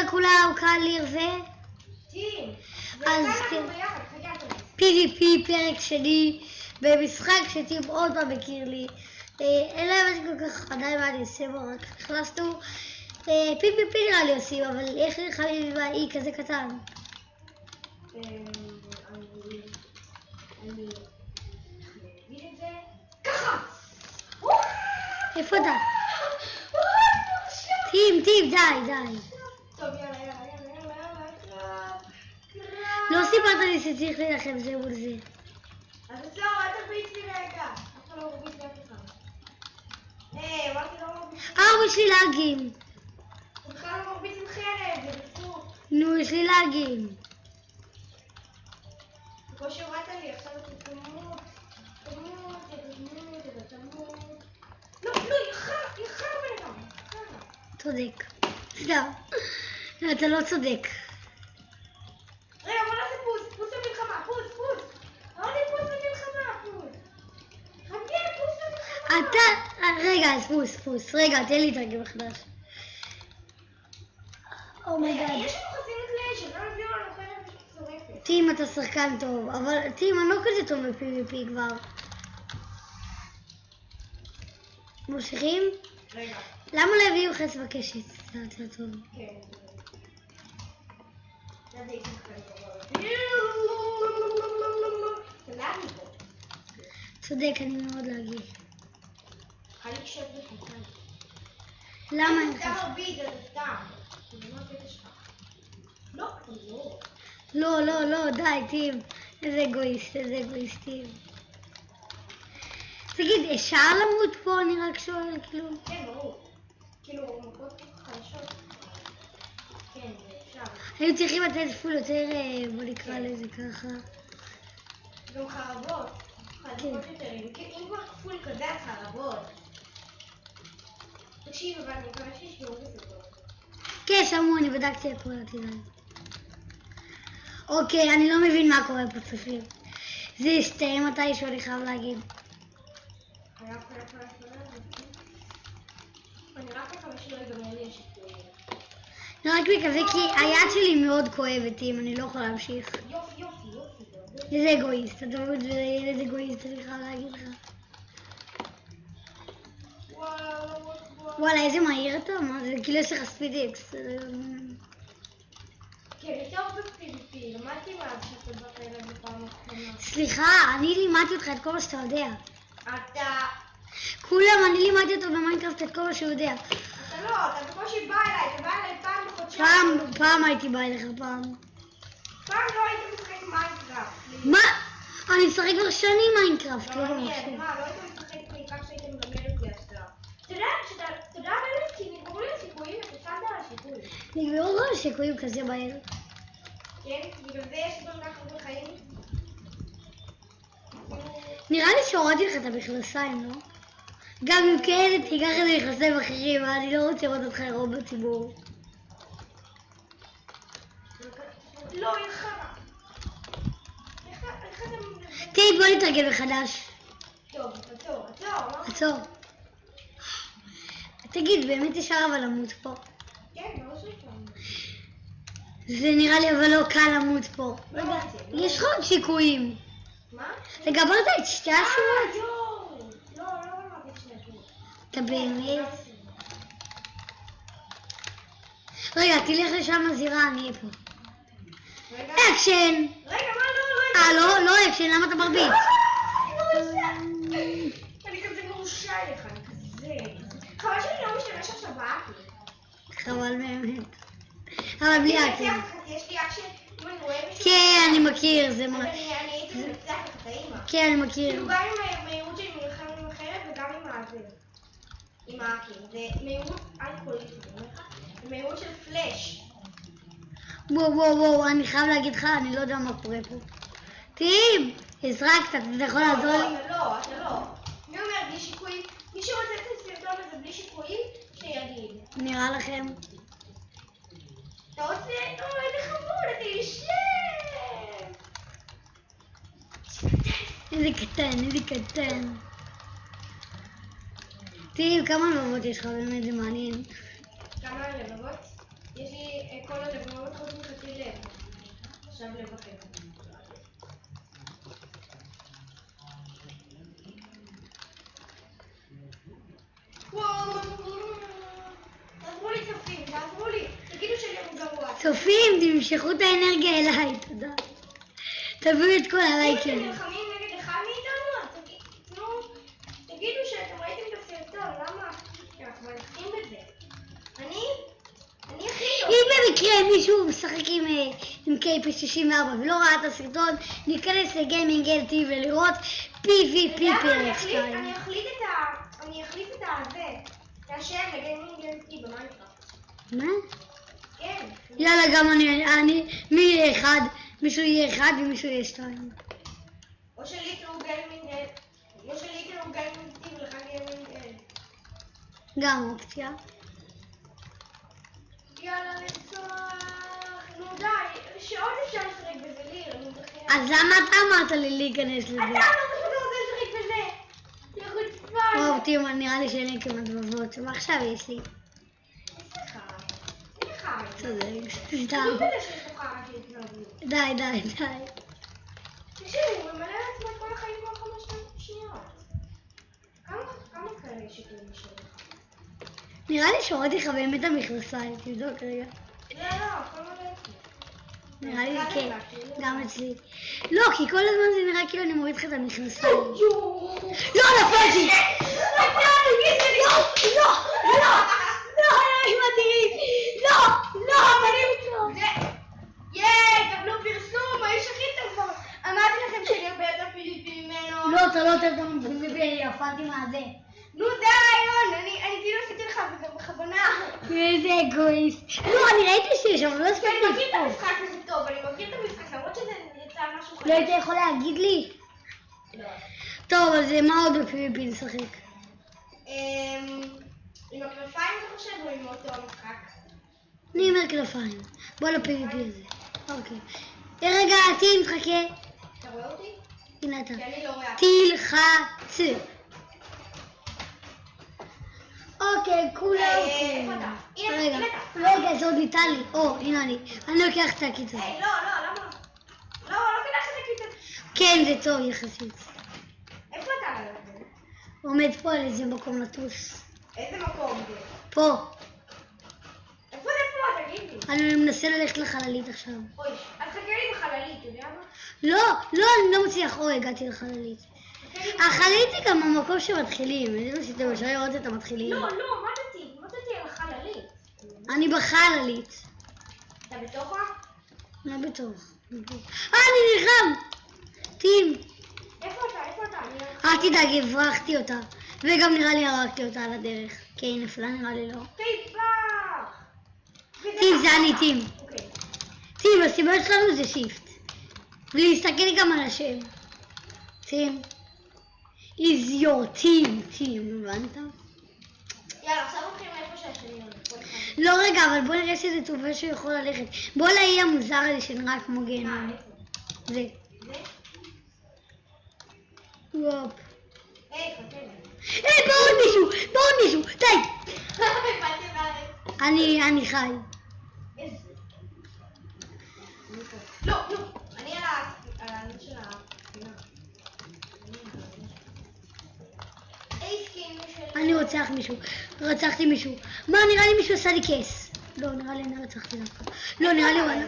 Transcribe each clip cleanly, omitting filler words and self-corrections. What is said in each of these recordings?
לכולם, קליר ו... טים. אז כן. PvP פרק שני במשחק שטים עוד פעם מכיר לי. אין להם כל כך עדיין מה אני עושה בו, רק נכנסנו. PvP נראה לי עושים, אבל איך נראה לי באי כזה קטן? אני אגיד את זה ככה! איפה אתה? טים, די. טוב, יאללה. לא סיפרת לי שצריך להילחם זה מול זה. אז לא, אל תרביץ לי רגע. אף אחד לא מרביץ לי אף אחד. אמרתי לא מרביץ לי. יש לי לאגים. הוא בכלל לא מרביץ עם חרב, זה בזכות. נו, יש לי לאגים. כמו שהורדת לי, עכשיו אתה תמות. לא, יחר בן אדם. צודק. סתם. אתה לא צודק. רגע, בוא נעשה פוס במלחמה, פוס. אמרתי פוס במלחמה, פוס. חכה, פוס במלחמה. אתה... רגע, אז פוס. רגע, תן לי את הרגע מחדש. אומייגאד. יש לנו חסינות לאש, לא נביא לנו חרב שורפת. טים, אתה שחקן טוב, אבל טים, אני לא כזה טוב ב-PvP כבר. ממשיכים? רגע. למה לא הביאו חץ בקשת? זה יותר טוב. כן. זה די שחקן טוב. צודק, אני מאוד להגיד. חליק שט בחצן. למה אין אתה חץ? מרביץ, זה סתם. זה לא הקטע שלך. לא, אתה לא, די, טים. איזה אגואיסטים. תגיד, אפשר למות פה? אני רק שואל, כאילו. כן, ברור. כאילו, מכות חדשות. כן, אפשר. היו צריכים לתת פול יותר, בוא נקרא לזה ככה. גם חרבות. חרבות יותר. אם כבר פול כזה, אז חרבות. תקשיב, אבל אני מקווה שישמעו בזה טוב. כן, שמעו, אני בדקתי הכל, תדעי. אוקיי, אני לא מבין מה קורה פה, צופים. זה יסתיים מתישהו, אני חייב להגיד. אני רק מקווה שלא יגמר לי השיפועים. אני רק מקווה כי היד שלי מאוד כואבת, אם אני לא יכולה להמשיך. יופי. איזה אגואיסט, אתה מבין, זה ילד אגואיסט, אני חייב להגיד לך. וואלה, איזה מהיר אתה, מה זה? כאילו יש לך ספיד אקס. כן, יותר ב-PvP, למדתי מאז שאתה באת אליי בפעם האחרונה. סליחה, אני לימדתי אותך את כל מה שאתה יודע. אתה אני לימדתי אותו במיינקראפט את כל מה שהוא יודע. אתה לא, אתה בקושי בא אליי פעם בחודשיים. פעם הייתי באה אליך פעם. פעם לא היית משחק מיינקראפט. מה? אני משחק כבר שנים מיינקראפט, לא לא משהו. היית משחק בעיקר שהיית מלמד אותי עכשיו. אתה יודע באמת, כי נגמרו לי הסיכויים, אתה שמת על הסיכוי. נגמרו כל הסיכויים כזה מהר. כן, בגלל זה יש גם כך הרבה חיים. נראה לי שהורדתי לך את המכנסיים, לא? גם אם כן, תיקח את המכנסיים אחרים, אני לא רוצה לראות אותך ירום בציבור. לא, יחד. תראי, בוא נתרגל מחדש. טוב, עצור. תגיד, באמת אפשר אבל למות פה? כן, לא שכן. זה נראה לי אבל לא קל למות פה. לא, יש לך עוד שיקויים. מה? אתה גמרת את שתי השורות? לא אמרתי שני השורות. אתה באמת? רגע, תלך לשם הזירה, אני אהיה פה. רגע, אקשן! מה לא אקשן, למה אתה מרביץ? אני כזה מרושע אליך, אני כזה. חבל שאני לא משתמש עכשיו באקי. חבל באמת. אבל בלי אקי. יש לי אקשן, אם אני רואה מישהו... כן, אני מכיר, זה מה... אני הייתי מנצח לך את האמא. כן, אני מכיר. כאילו גם עם המהירות שלי נלחם עם החרב וגם עם הזה. עם האקי. זה מהירות אלכוהולית, זה מהירות של פלאש. וואו, אני חייב להגיד לך, אני לא יודע מה קורה פה. טים, הזרקת, אתה יכול לעזור לי? אתה לא. מי אומר בלי שיקויים? מי שרוצה את הסרטון הזה בלי שיקויים, שיגיד. נראה לכם. אתה רוצה? איזה חמוד, אתה יושב! איזה קטן. טים, כמה לבבות יש לך? באמת, זה מעניין. כמה לבבות? יש לי כל עכשיו לבקר. תעזרו לי צופים, תעזרו לי. תגידו שאני גרוע. צופים, תמשכו את האנרגיה אליי, תודה. תביאו את כל הלייקים. אם אתם נלחמים נגד אחד מאיתנו, תגידו שאתם ראיתם את הסרטון, למה? כי אנחנו מלכים בזה. אני הכי טוב. אם במקרה מישהו משחק עם KP64 ולא ראה את הסרטון, ניכנס לגיימינג LT ולראות PvP פרק 2. אני אחליף את השם לגיימינג LT במיינקראפט. מה? כן. יאללה, גם מי יהיה אחד? מישהו יהיה אחד ומישהו יהיה 2. או שלי יקראו גיימינג LT ולך גיימינג L. גם אופציה. יאללה לצוח, נו די, שעוד אפשר לשחק בזה ליר, אני מתחילה. אז למה אתה אמרת לי להיכנס לזה? אתה לא רוצה לשחק בזה! יא חוצפן! טוב, תראו, נראה לי שאין לי כמעט בבות, ועכשיו יש לי. יש לך. צודק, אני סתם. לא בזה שיש לך רק להתנהגות. די. תקשיבי, הוא ממלא לעצמו את כל החיים כל 5 שניות. כמה כאלה יש איתי משלך? נראה לי שהורדתי לך באמת המכנסיים, תבדוק רגע. לא, הכל מלא אצלי. נראה לי כן, גם אצלי. לא, כי כל הזמן זה נראה כאילו אני מוריד לך את המכנסיים. לא, נפלתי! קבלו פרסום, האיש הכי טוב כבר. אמרתי לכם שאני הרבה יותר פיליפי ממנו. לא, אתה לא יותר טוב מביא, נפלתי מהזה. נו, זה הרעיון, אני כאילו עשיתי לך בכוונה. איזה אגואיסט. לא, אני ראיתי שיש, אבל לא הספקתי אני מכיר את לצפות. המשחק הזה טוב, אני מכיר את המשחק, למרות שזה יצא משהו לא היית יכול להגיד לי? לא. טוב, אז מה עוד בפי נשחק? עם הכנפיים אתה חושב או עם אותו המשחק? אני אומר כנפיים. בוא לפי הזה. אוקיי. רגע, טיל, חכה. אתה רואה אותי? הנה אתה. כי אני לא רואה. תלחץ. אוקיי, כולם. איפה אתה? הנה אתה. רגע, זה עוד ניתן לי. הנה אני לוקח את הקיצור. היי, לא, למה? לא כדאי שזה קיצר. כן, זה טוב יחסית. איפה אתה? עומד פה על איזה מקום לטוס. איזה מקום זה? פה. איפה זה פה? תגיד לי. אני מנסה ללכת לחללית עכשיו. אוי, אז חכה לי בחללית, אתה יודע מה? לא, אני לא מצליח. הגעתי לחללית. החללית היא גם המקום שמתחילים. אני לא שאתם אפשר לראות את המתחילים. לא, מודתי על החללית. אני בחללית. אתה בתוכה? לא בתוך. אני נלחם! טים. איפה אתה? אל תדאג, הברחתי אותה. וגם נראה לי הרגתי אותה על הדרך. כן, היא נפלה, נראה לי לא. תפלח! טים, זה אני, טים. אוקיי. טים, הסיבה שלנו זה שיפט. ולהסתכל גם על השם. טים. is your team, טים, הבנת? יאללה, עכשיו הולכים לאיפה שהשני הולך. לא רגע, אבל בוא נראה שזה טובה שהוא יכול ללכת. בוא לאי המוזר הזה שנראה כמו גיהנום. איפה? זה. זה? וופ. היי, חכה לי. בוא עוד מישהו, די. באתי בארץ. אני חי. איזה? לא, אני על העניין של הספינה. אני רצחתי מישהו. מה, נראה לי מישהו עשה לי כס. לא, נראה לי אני רצחתי דווקא. לא, נראה לי וואלה.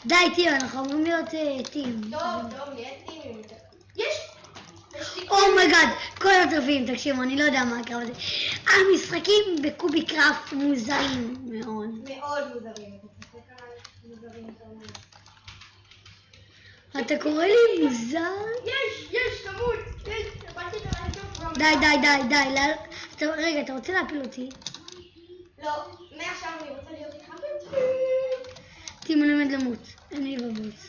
די, טים, אנחנו אמורים להיות טים. טוב, נהיה טימים. יש לי... אומייגאד, כל הטרפים, תקשיבו, אני לא יודע מה הקרב הזה. המשחקים בקובי קראפט מוזרים מאוד. מאוד מוזרים. אתה צוחק עליי מוזרים יותר מאוד. אתה קורא לי מוזר? יש, תמות. באתי את הרעיון. די. רגע, אתה רוצה להפיל אותי? לא, מעכשיו אני רוצה להיות איתך. טים, אני עומד למות. אני בבוץ.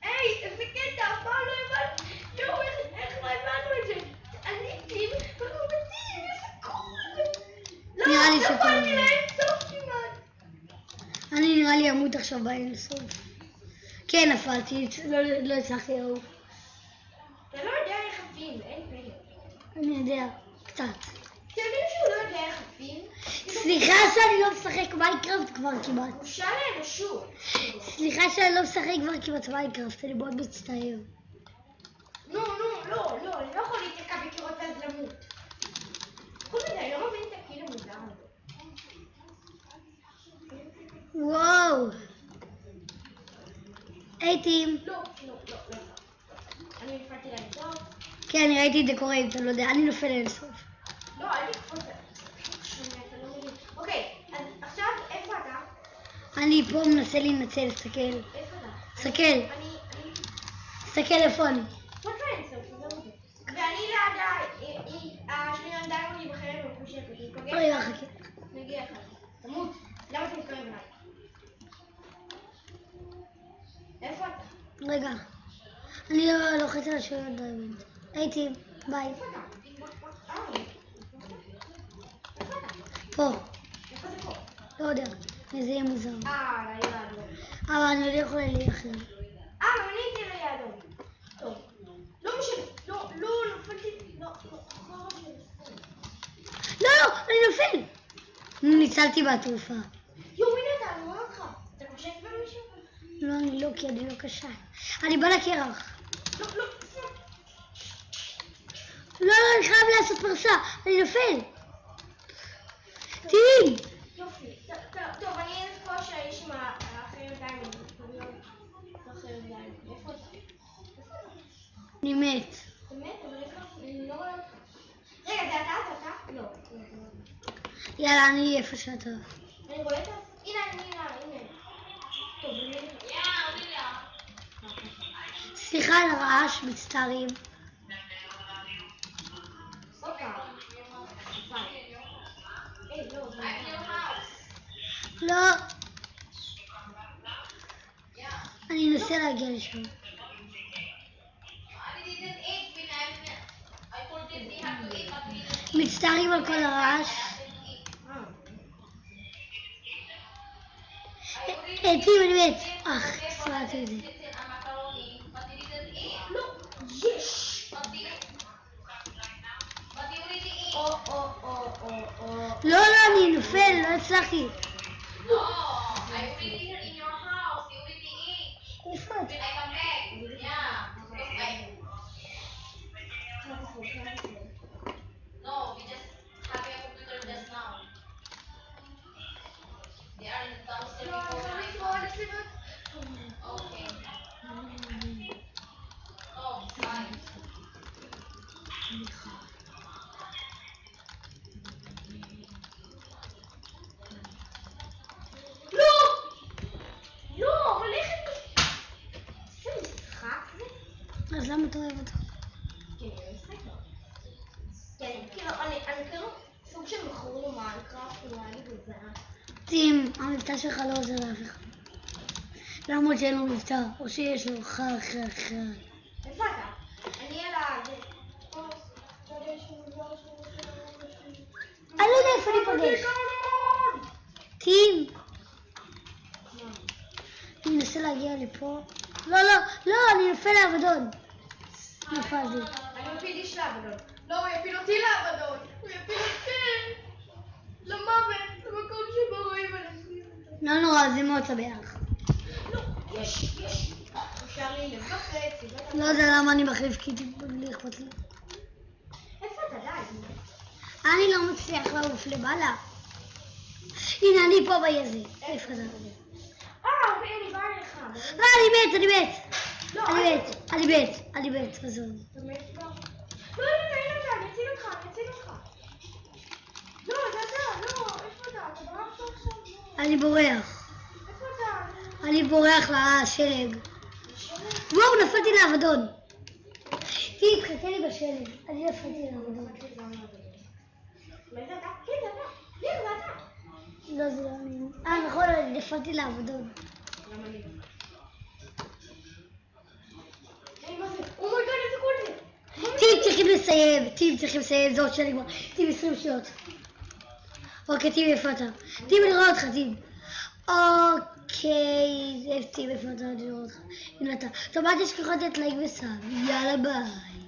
היי, איזה קטע, אף פעם לא הבנתי. יואו, איך לא הבנו את זה? אני טים, ואנחנו בטים, איזה קול. נראה לי לא שטוב. באתי לאינסוף כמעט. אני נראה לי אמות עכשיו באינסוף. כן, נפלתי, לא הצלחתי לעוף. אתה לא יודע איך עפים, אין פלא. אני יודע, קצת. אתם יודעים שהוא לא יודע איך עפים? יש לו סליחה שאני לא משחק מיינקראפט כבר כמעט. בושה לאנושות. סליחה שאני לא משחק כבר כמעט מיינקראפט, אני מאוד מצטער. נו, לא, אני לא יכול להתקע בקירות אז למות. חוץ מזה, אני לא מבין את הקיל המוזר הזה. וואו. הייתי... לא. אני נפלתי להם טוב. כן, אני ראיתי את זה קורה, אם אתה לא יודע, אני נופל אינסוף. לא, אל תקפוץ. אתה לא מבין. אוקיי, אז עכשיו, איפה אתה? אני פה מנסה להינצל, תסתכל. איפה אתה? תסתכל. תסתכל איפה אני. ואני ליד השנייה דיימונד בחלם ומחושבת. רגע, חכה. נגיע אחד. תמות. למה אתה מתקרב אליי? איפה אתה? רגע. אני לא לוחץ על השנייה דיימונד. הייתי, ביי. איפה אתה? איפה אתה? פה. איפה זה פה? לא יודע. זה יהיה מוזר. ליד האדום. אבל אני לא יכולה להילחם. גם אני הייתי ליד האדום. טוב. לא משנה. לא, נפלתי. לא, אני נופל. ניצלתי בתעופה. הנה אתה, אני רואה אותך. אתה קושט במישהו? לא, אני לא, כי אני לא קשה. אני בא לקרח. לא. לא, אני חייב לעשות פרסה. אני נופל. תהי. יופי. טוב, אני אעשה פה שהאיש עם האחרים דיימונד. איפה אתה? אני מת. באמת? אבל אני לא רואה אותך. רגע, זה אתה? לא. יאללה, אני איפה שאתה. אני רואה אותך? הנה. טוב, סליחה על הרעש, מצטערים. לא. אני אנסה להגיע לשם. מצטערים על כל הרעש. הייתי באמת. סלעתי את זה. לא, אני נופל, לא הצלחתי. איפה את? אז למה אתה אוהב אותו? אני כאילו סוג של מכור למיינקראפט, אולי אני גזרה. טים, המבטא שלך לא עוזר לאף אחד. למרות שאין לו מבטא, או שיש לו חר. איפה אתה? אני על ה... אני לא יודע איפה ניפגש. טים. אני אנסה להגיע לפה. לא, אני נופל לאבדון. נפלתי. אני מפיל איש לאבדון. לא, הוא יפיל אותי לאבדון. הוא יפיל אותי למוות, למקום שבו רואים אנשים. לא נורא, זה מאוד שמח. לא, יש. אפשר לי לבחץ. לא יודע למה אני מחליף, כי בלי אכפת לי. איפה אתה די? אני לא מצליח לעוף למעלה. הנה, אני פה ביזה. איפה אתה? אוקיי, אני באה לך. אני מת. אני מת, עזוב. אתה מת כבר? לא, אני אציל אותך. לא, זה אתה, לא, איפה אתה? אתה ברח עכשיו? אני בורח. איפה אתה? אני בורח לשלג. וואו, נפלתי לאבדון. תהי, תחכה לי בשלג. אני נפלתי לאבדון. זה אתה? כן, זה אתה. זה אתה. לא, זה לא אני. נכון, אני נפלתי לאבדון. למה לי? מה זה? אומייגאד, איזה קול זה? טים, צריכים לסיים, זה עוד שלי כבר. טים, 20 שניות. אוקיי, טים, איפה אתה? טים, אני רואה אותך, טים. אוקיי, טים, איפה אתה? אני רואה אותך. הנה אתה. טוב, אל תשכחו לתת לייק וסאב. יאללה, ביי.